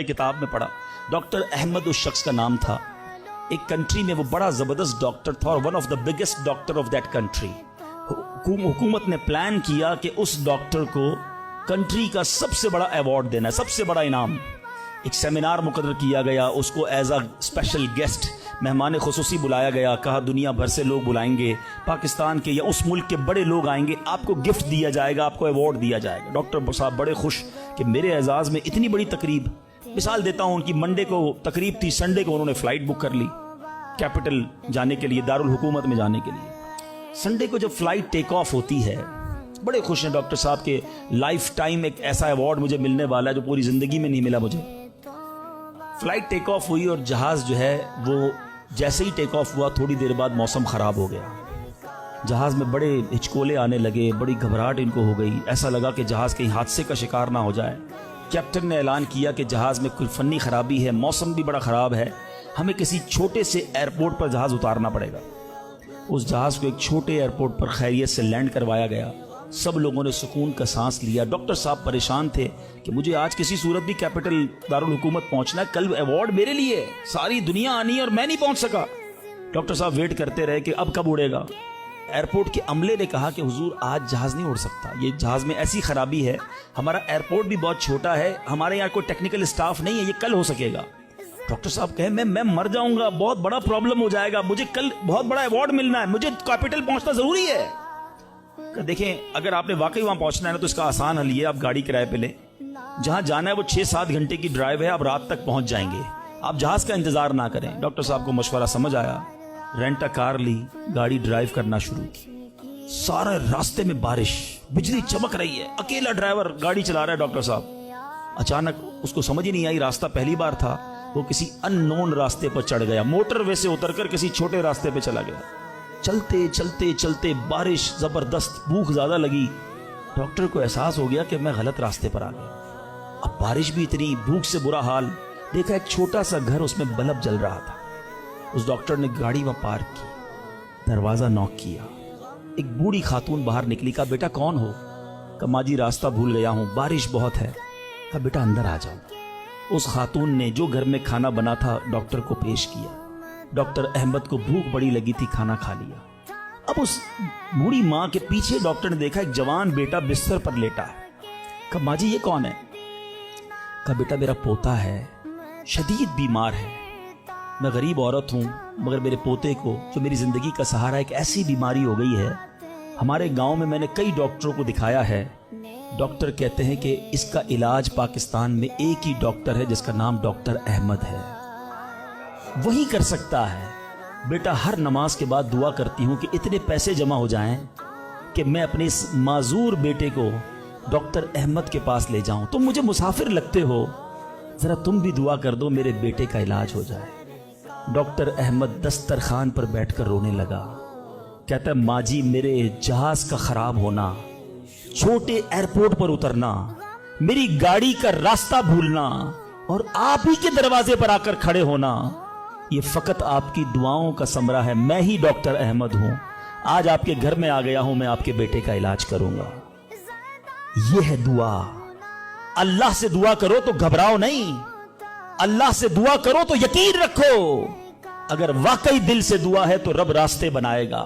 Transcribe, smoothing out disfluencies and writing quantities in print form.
کتاب میں پڑھا ڈاکٹر احمد اس شخص کا نام تھا. ایک کنٹری میں وہ بڑا زبردست ڈاکٹر تھا اور one of the biggest doctor of that country. حکومت نے پلان کیا کہ اس ڈاکٹر کو کنٹری کا سب سے بڑا ایوارڈ دینا ہے, سب سے بڑا انعام. ایک سیمینار مقرر کیا گیا, اس کو ایز اے اسپیشل گیسٹ مہمان خصوصی بلایا گیا. کہا دنیا بھر سے لوگ بلائیں گے, پاکستان کے یا اس ملک کے بڑے لوگ آئیں گے, آپ کو گفٹ دیا جائے گا, آپ کو ایوارڈ دیا جائے گا. ڈاکٹر صاحب بڑے خوش کہ میرے اعزاز میں اتنی بڑی تقریب. مثال دیتا ہوں, ان کی منڈے کو تقریب تھی, سنڈے کو انہوں نے فلائٹ بک کر لی کیپٹل جانے کے لیے, دارالحکومت میں جانے کے لیے. سنڈے کو جب فلائٹ ٹیک آف ہوتی ہے, بڑے خوش ہیں ڈاکٹر صاحب کے لائف ٹائم ایک ایسا ایوارڈ مجھے ملنے والا ہے جو پوری زندگی میں نہیں ملا مجھے. فلائٹ ٹیک آف ہوئی اور جہاز جو ہے وہ جیسے ہی ٹیک آف ہوا تھوڑی دیر بعد موسم خراب ہو گیا. جہاز میں بڑے ہچکولے آنے لگے, بڑی گھبراہٹ ان کو ہو گئی. ایسا لگا کہ جہاز کہیں حادثے کا شکار نہ ہو جائے. کیپٹن نے اعلان کیا کہ جہاز میں کوئی فنی خرابی ہے, موسم بھی بڑا خراب ہے, ہمیں کسی چھوٹے سے ایئرپورٹ پر جہاز اتارنا پڑے گا. اس جہاز کو ایک چھوٹے ایئرپورٹ پر خیریت سے لینڈ کروایا گیا. سب لوگوں نے سکون کا سانس لیا. ڈاکٹر صاحب پریشان تھے کہ مجھے آج کسی صورت بھی کیپٹل دارالحکومت پہنچنا ہے, کل ایوارڈ میرے لیے, ساری دنیا آنی ہے اور میں نہیں پہنچ سکا. ڈاکٹر صاحب ویٹ کرتے رہے کہ اب کب اڑے گا. ایئرپورٹ کے عملے نے کہا کہ حضور آج جہاز نہیں اڑ سکتا, یہ جہاز میں ایسی خرابی ہے, ہمارا ایئرپورٹ بھی بہت چھوٹا ہے, ہمارے یہاں کوئی ٹیکنیکل اسٹاف نہیں ہے, یہ کل ہو سکے گا. ڈاکٹر صاحب کہے میں مر جاؤں گا, بہت بڑا پرابلم ہو جائے گا, مجھے کل بہت بڑا ایوارڈ ملنا ہے, مجھے کیپٹل پہنچنا ضروری ہے. دیکھیں اگر آپ نے واقعی وہاں پہنچنا ہے نا تو اس کا آسان حل یہ, آپ گاڑی کرائے پہ لیں, جہاں جانا ہے وہ 6-7 گھنٹے کی ڈرائیو ہے, آپ رات تک پہنچ جائیں گے, آپ جہاز کا انتظار نہ کریں. ڈاکٹر صاحب کو مشورہ سمجھ آیا, رینٹ کار لی, گاڑی ڈرائیو کرنا شروع کی. سارے راستے میں بارش, بجلی چمک رہی ہے, اکیلا ڈرائیور گاڑی چلا رہا ہے. ڈاکٹر صاحب اچانک اس کو سمجھ ہی نہیں آئی, راستہ پہلی بار تھا, وہ کسی ان نون راستے پر چڑھ گیا, موٹر وے سے اتر کر کسی چھوٹے راستے پہ چلا گیا. چلتے چلتے چلتے بارش زبردست, بھوک زیادہ لگی. ڈاکٹر کو احساس ہو گیا کہ میں غلط راستے پر آ گیا. اب بارش بھی اتنی, بھوک سے برا حال. دیکھا ایک چھوٹا سا گھر, اس میں بلب جل رہا تھا. اس ڈاکٹر نے گاڑی وہاں پارک کی, دروازہ نوک کیا. ایک بوڑھی خاتون باہر نکلی. کہا بیٹا کون ہو؟ کہا ماں جی راستہ بھول گیا ہوں, بارش بہت ہے. کہا بیٹا اندر آ جاؤ. اس خاتون نے جو گھر میں کھانا بنا تھا ڈاکٹر کو پیش کیا. ڈاکٹر احمد کو بھوک بڑی لگی تھی, کھانا کھا لیا. اب اس بوڑھی ماں کے پیچھے ڈاکٹر نے دیکھا ایک جوان بیٹا بستر پر لیٹا ہے. کہا ماں جی یہ کون ہے؟ کہا بیٹا میرا پوتا ہے, شدید بیمار ہے. میں غریب عورت ہوں مگر میرے پوتے کو جو میری زندگی کا سہارا, ایک ایسی بیماری ہو گئی ہے. ہمارے گاؤں میں نے کئی ڈاکٹروں کو دکھایا ہے. ڈاکٹر کہتے ہیں کہ اس کا علاج پاکستان میں ایک ہی ڈاکٹر ہے جس کا نام ڈاکٹر احمد ہے, وہی کر سکتا ہے. بیٹا ہر نماز کے بعد دعا کرتی ہوں کہ اتنے پیسے جمع ہو جائیں کہ میں اپنے اس معذور بیٹے کو ڈاکٹر احمد کے پاس لے جاؤں. تم مجھے مسافر لگتے ہو, ذرا تم بھی دعا کر دو میرے بیٹے کا علاج ہو جائے. ڈاکٹر احمد دسترخوان پر بیٹھ کر رونے لگا. کہتا ہے ماں جی میرے جہاز کا خراب ہونا, چھوٹے ایئرپورٹ پر اترنا, میری گاڑی کا راستہ بھولنا اور آپ ہی کے دروازے پر آ کر کھڑے ہونا, یہ فقط آپ کی دعاؤں کا ثمرہ ہے. میں ہی ڈاکٹر احمد ہوں, آج آپ کے گھر میں آ گیا ہوں, میں آپ کے بیٹے کا علاج کروں گا. یہ ہے دعا. اللہ سے دعا کرو تو گھبراؤ نہیں, اللہ سے دعا کرو تو یقین رکھو, اگر واقعی دل سے دعا ہے تو رب راستے بنائے گا.